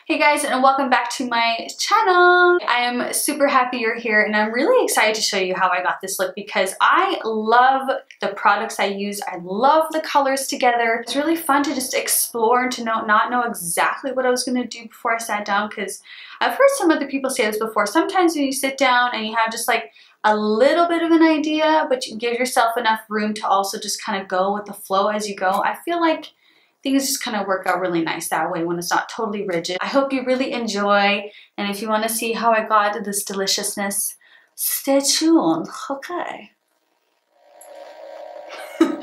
Hey guys, and welcome back to my channel. I am super happy you're here and I'm really excited to show you how I got this look because I love the products I use. I love the colors together. It's really fun to just explore and to not know exactly what I was going to do before I sat down, because I've heard some other people say this before. Sometimes when you sit down and you have just like a little bit of an idea, but you give yourself enough room to also just kind of go with the flow as you go, I feel like things just kind of work out really nice that way when it's not totally rigid. I hope you really enjoy, and if you want to see how I got this deliciousness, stay tuned, okay?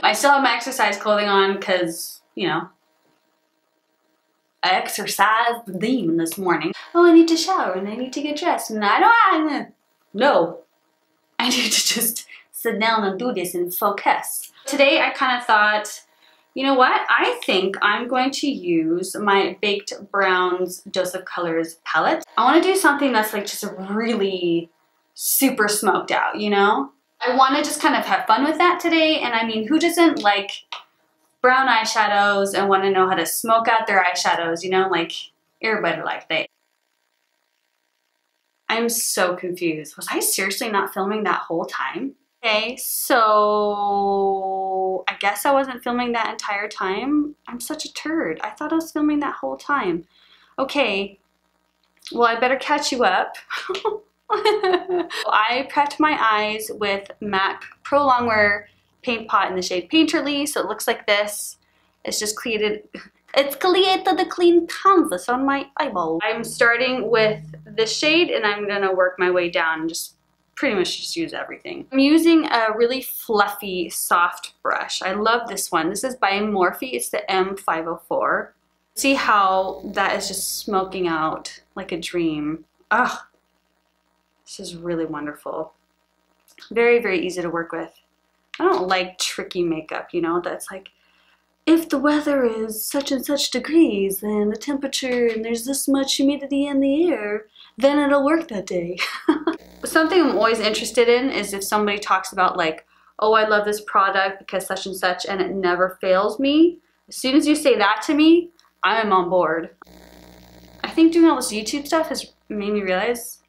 I still have my exercise clothing on because, you know, I exercised the demon this morning. Oh, I need to shower and I need to get dressed, and I need to just sit down and do this and focus. Today I kind of thought, you know what? I think I'm going to use my Baked Browns Dose of Colors palette. I want to do something that's like just really super smoked out, you know? I want to just kind of have fun with that today. And I mean, who doesn't like brown eyeshadows and want to know how to smoke out their eyeshadows, you know? Like, everybody like that. I'm so confused. Was I seriously not filming that whole time? Okay, so I guess I wasn't filming that entire time. I'm such a turd. I thought I was filming that whole time. Okay, well, I better catch you up. I prepped my eyes with MAC Pro Longwear Paint Pot in the shade Painterly, so it looks like this. It's just created a clean canvas on my eyeball. I'm starting with this shade and I'm gonna work my way down and just pretty much just use everything. I'm using a really fluffy, soft brush. I love this one. This is by Morphe. It's the M504. See how that is just smoking out like a dream. Ugh, this is really wonderful. Very, very easy to work with. I don't like tricky makeup, you know, that's like, if the weather is such and such degrees and the temperature and there's this much humidity in the air, then it'll work that day. Something I'm always interested in is if somebody talks about like, oh, I love this product because such and such and it never fails me. As soon as you say that to me, I'm on board. I think doing all this YouTube stuff has made me realize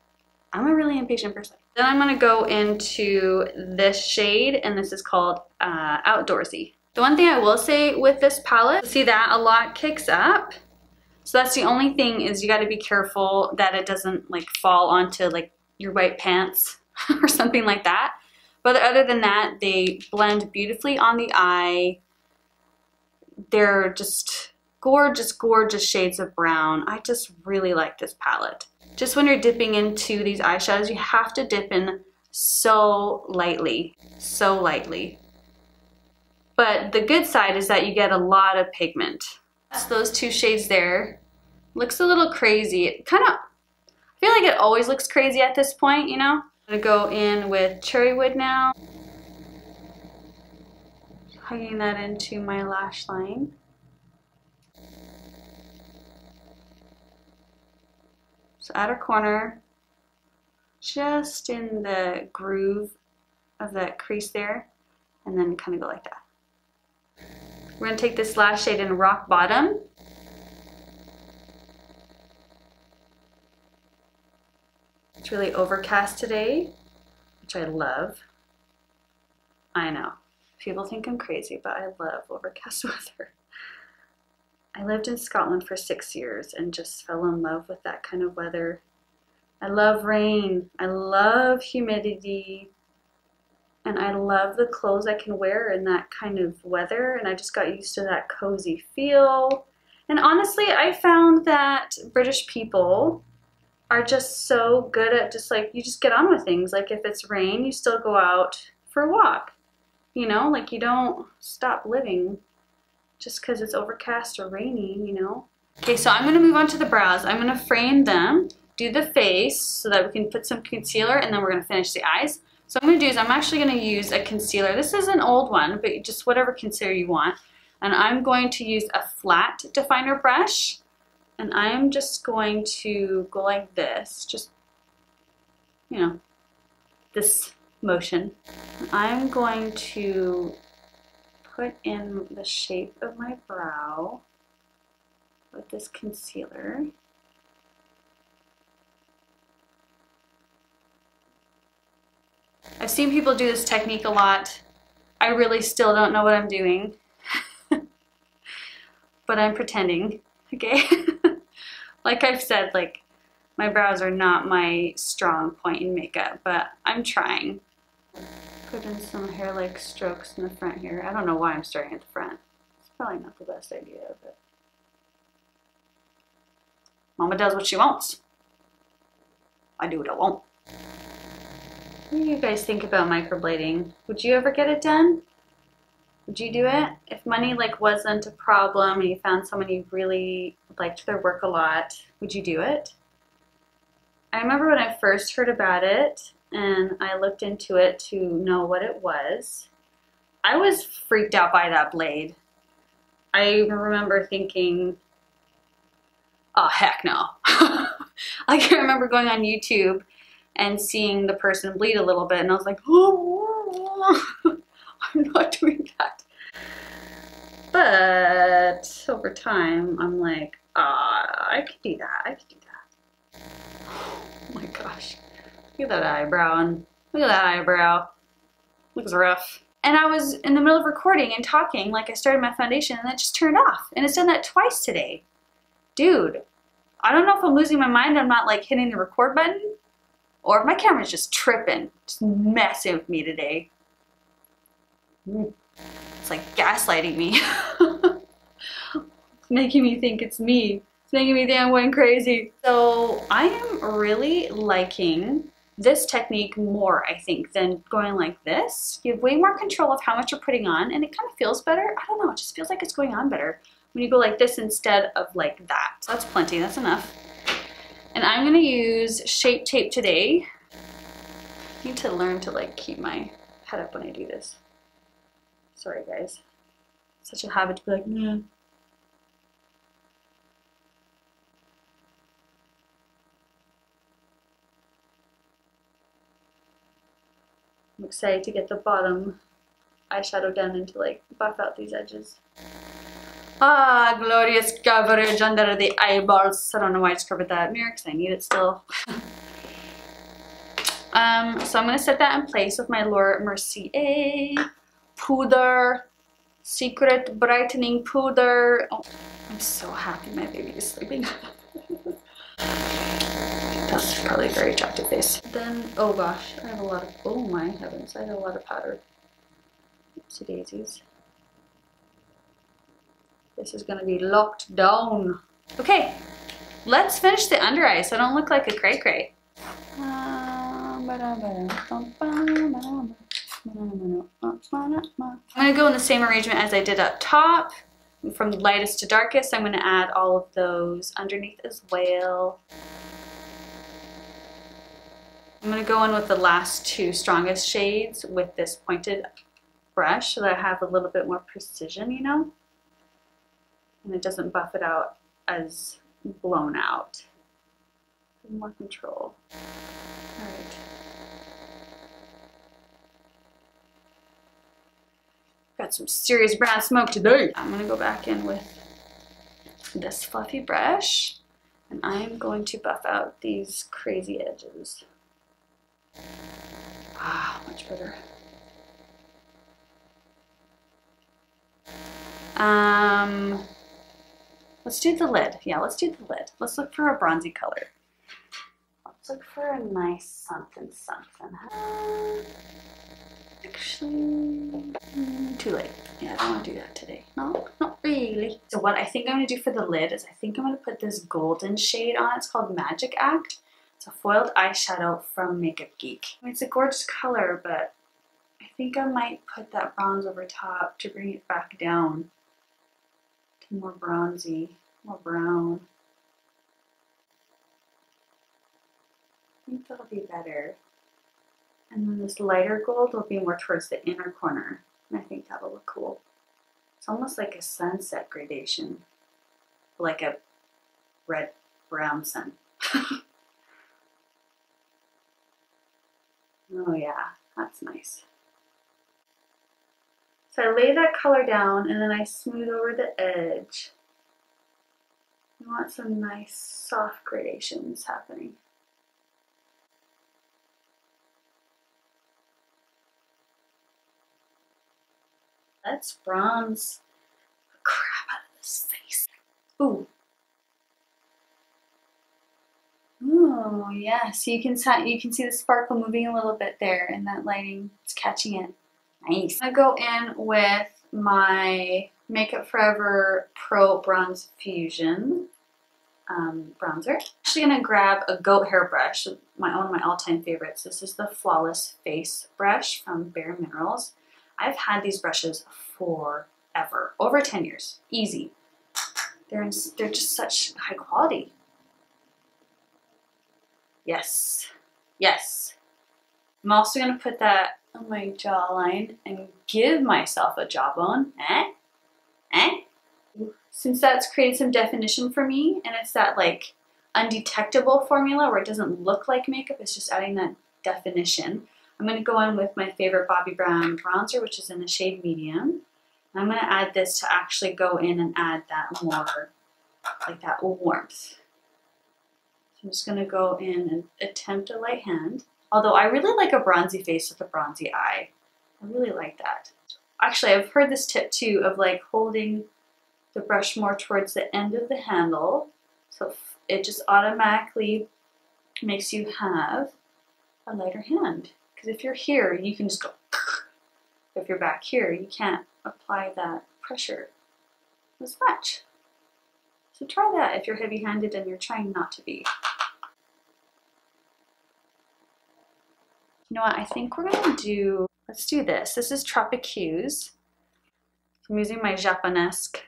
I'm a really impatient person. Then I'm gonna go into this shade, and this is called Outdoorsy. The one thing I will say with this palette, see that a lot kicks up. So that's the only thing, is you gotta be careful that it doesn't like fall onto like your white pants or something like that. But other than that, they blend beautifully on the eye. They're just gorgeous, gorgeous shades of brown. I just really like this palette. Just when you're dipping into these eyeshadows, you have to dip in so lightly, so lightly. But the good side is that you get a lot of pigment. That's those two shades there. Looks a little crazy. It kind of, I feel like it always looks crazy at this point, you know? I'm gonna go in with Cherrywood now. Hugging that into my lash line. So outer corner, just in the groove of that crease there, and then kind of go like that. We're gonna take this last shade in Rock Bottom. It's really overcast today, which I love. I know, people think I'm crazy, but I love overcast weather. I lived in Scotland for 6 years and just fell in love with that kind of weather. I love rain, I love humidity, and I love the clothes I can wear in that kind of weather, and I just got used to that cozy feel. And honestly, I found that British people are just so good at just like, you just get on with things. Like if it's rain, you still go out for a walk. You know, like you don't stop living just because it's overcast or rainy, you know. Okay, so I'm gonna move on to the brows. I'm gonna frame them, do the face so that we can put some concealer, and then we're gonna finish the eyes. So what I'm gonna do is I'm actually gonna use a concealer. This is an old one, but just whatever concealer you want. And I'm going to use a flat definer brush, and I'm just going to go like this, just, you know, this motion. I'm going to put in the shape of my brow with this concealer. I've seen people do this technique a lot. I really still don't know what I'm doing. But I'm pretending, okay? Like I've said, like, my brows are not my strong point in makeup, but I'm trying. Put in some hair-like strokes in the front here. I don't know why I'm starting at the front. It's probably not the best idea, but Mama does what she wants. I do what I want. What do you guys think about microblading? Would you ever get it done? Would you do it? If money like wasn't a problem and you found someone you really liked their work a lot, would you do it? I remember when I first heard about it and I looked into it to know what it was. I was freaked out by that blade. I remember thinking, oh heck no. I can remember going on YouTube and seeing the person bleed a little bit and I was like, oh, I'm not doing that. But over time, I'm like, I can do that, I can do that. Oh my gosh, look at that eyebrow and look at that eyebrow. Looks rough. And I was in the middle of recording and talking, like I started my foundation and that just turned off. And it's done that twice today. Dude, I don't know if I'm losing my mind, I'm not like hitting the record button, or if my camera's just tripping, just messing with me today. It's like gaslighting me. It's making me think it's me. It's making me think I'm going crazy. So I am really liking this technique more, I think, than going like this. You have way more control of how much you're putting on and it kind of feels better. I don't know, it just feels like it's going on better when you go like this instead of like that. So that's plenty, that's enough. And I'm gonna use Shape Tape today. I need to learn to like keep my head up when I do this. Sorry guys. Such a habit to be like, nah. I'm excited to get the bottom eyeshadow done and to like buff out these edges. Ah, glorious coverage under the eyeballs. I don't know why I just covered that mirror because I need it still. So I'm going to set that in place with my Mercier Poudre Secret Brightening Powder. Oh, I'm so happy my baby is sleeping. That's probably a very attractive face. Then, oh gosh, I have a lot of, oh my heavens, I have a lot of powder. Oopsie daisies. This is gonna be locked down. Okay, let's finish the under eye so I don't look like a cray-cray. I'm gonna go in the same arrangement as I did up top. From lightest to darkest, I'm gonna add all of those underneath as well. I'm going to go in with the last two strongest shades with this pointed brush so that I have a little bit more precision, you know? And it doesn't buff it out as blown out. More control. Alright. Got some serious brown smoke today. I'm going to go back in with this fluffy brush and I'm going to buff out these crazy edges. Ah, much better. Let's do the lid. Yeah, let's do the lid. Let's look for a bronzy color. Let's look for a nice something something. Actually, too late. Yeah, I don't want to do that today. No, not really. So what I think I'm going to do for the lid is I think I'm going to put this golden shade on. It's called Magic Act. It's a foiled eyeshadow from MakeupGeek. I mean, it's a gorgeous color, but I think I might put that bronze over top to bring it back down to more bronzy, more brown. I think that'll be better. And then this lighter gold will be more towards the inner corner. And I think that'll look cool. It's almost like a sunset gradation. Like a red-brown sun. Oh yeah, that's nice. So I lay that color down and then I smooth over the edge. You want some nice soft gradations happening. Let's bronze the crap out of this face. Ooh. Ooh, yeah. So you can see the sparkle moving a little bit there in that lighting. It's catching it. Nice. I go in with my Makeup Forever Pro Bronze Fusion bronzer. I'm actually gonna grab a goat hair brush, one of my all-time favorites. This is the Flawless Face brush from Bare Minerals. I've had these brushes forever, over 10 years, easy. They're just such high quality. Yes, yes. I'm also gonna put that on my jawline and give myself a jawbone. Since that's created some definition for me, and it's that like undetectable formula where it doesn't look like makeup, it's just adding that definition. I'm going to go in with my favorite Bobbi Brown bronzer, which is in the shade medium. And I'm going to add this to actually go in and add that more, like that warmth. So I'm just going to go in and attempt a light hand. Although I really like a bronzy face with a bronzy eye. I really like that. Actually, I've heard this tip too of like holding the brush more towards the end of the handle, so it just automatically makes you have a lighter hand. Because if you're here, you can just go. If you're back here, you can't apply that pressure as much. So try that if you're heavy-handed and you're trying not to be. You know what? I think we're gonna do. Let's do this. This is Tropic Hues. I'm using my Japonesque.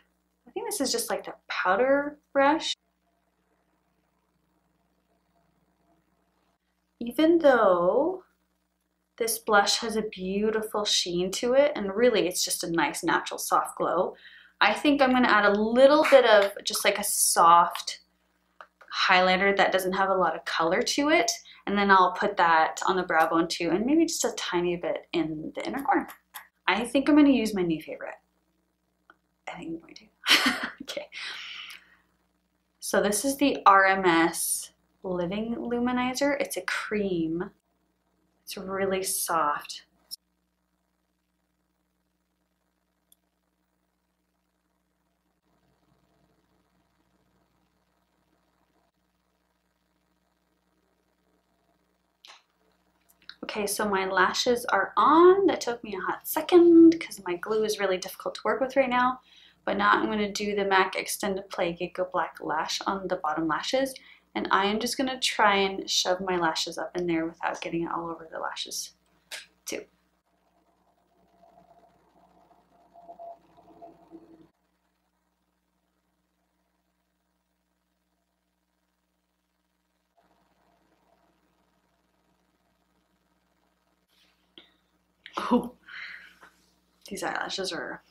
I think this is just like the powder brush. Even though this blush has a beautiful sheen to it, and really it's just a nice natural soft glow, I think I'm going to add a little bit of just like a soft highlighter that doesn't have a lot of color to it, and then I'll put that on the brow bone too, and maybe just a tiny bit in the inner corner. I think I'm going to use my new favorite. I think I'm going to. Okay, so this is the RMS Living Luminizer. It's a cream. It's really soft. Okay, so my lashes are on. That took me a hot second because my glue is really difficult to work with right now. But now I'm going to do the MAC Extended Play Gecko Black Lash on the bottom lashes. And I am just going to try and shove my lashes up in there without getting it all over the lashes too. Oh, these eyelashes are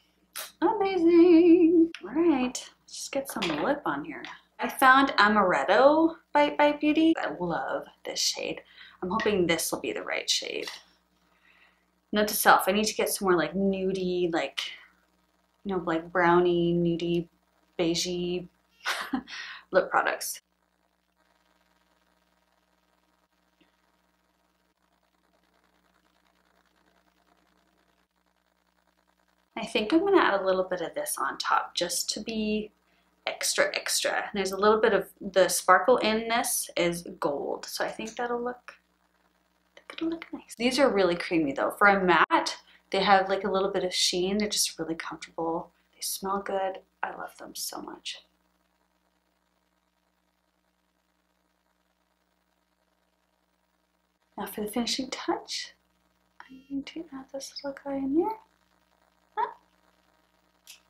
amazing. All right, let's just get some lip on here. I found Amaretto by Beauty. I love this shade. I'm hoping this will be the right shade. Note to self, I need to get some more like nudie, like, you know, like brownie, nudie, beigey lip products. I think I'm gonna add a little bit of this on top just to be extra. There's a little bit of the sparkle in this is gold, so I think it'll look nice. These are really creamy though. For a matte, they have like a little bit of sheen. They're just really comfortable. They smell good. I love them so much. Now for the finishing touch, I'm going to add this little guy in there.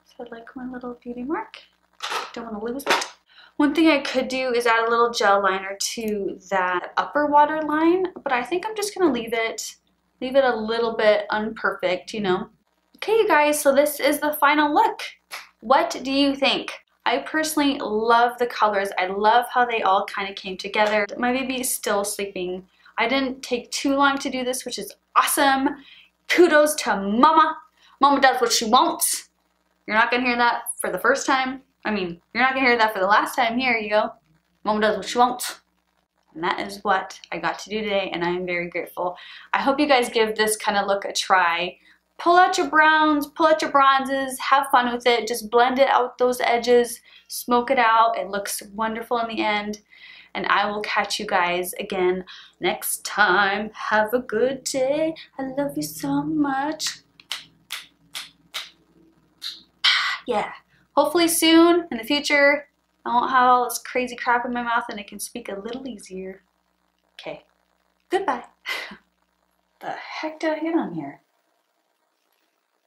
So I like my little beauty mark. Don't want to lose it. One thing I could do is add a little gel liner to that upper waterline, but I think I'm just gonna leave it a little bit unperfect, you know. Okay, you guys, so this is the final look. What do you think? I personally love the colors. I love how they all kind of came together. My baby is still sleeping. I didn't take too long to do this, which is awesome. Kudos to Mama. Mama does what she wants. You're not gonna hear that for the first time. I mean, you're not gonna hear that for the last time. Here you go. Mama does what she wants. And that is what I got to do today, and I am very grateful. I hope you guys give this kind of look a try. pull out your browns, pull out your bronzes, have fun with it. Just blend it out those edges, smoke it out. It looks wonderful in the end. And I will catch you guys again next time. Have a good day. I love you so much. Yeah. Hopefully soon in the future, I won't have all this crazy crap in my mouth and I can speak a little easier. Okay. Goodbye. The heck did I get on here?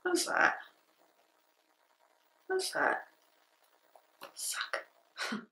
What's that? What's that? Suck.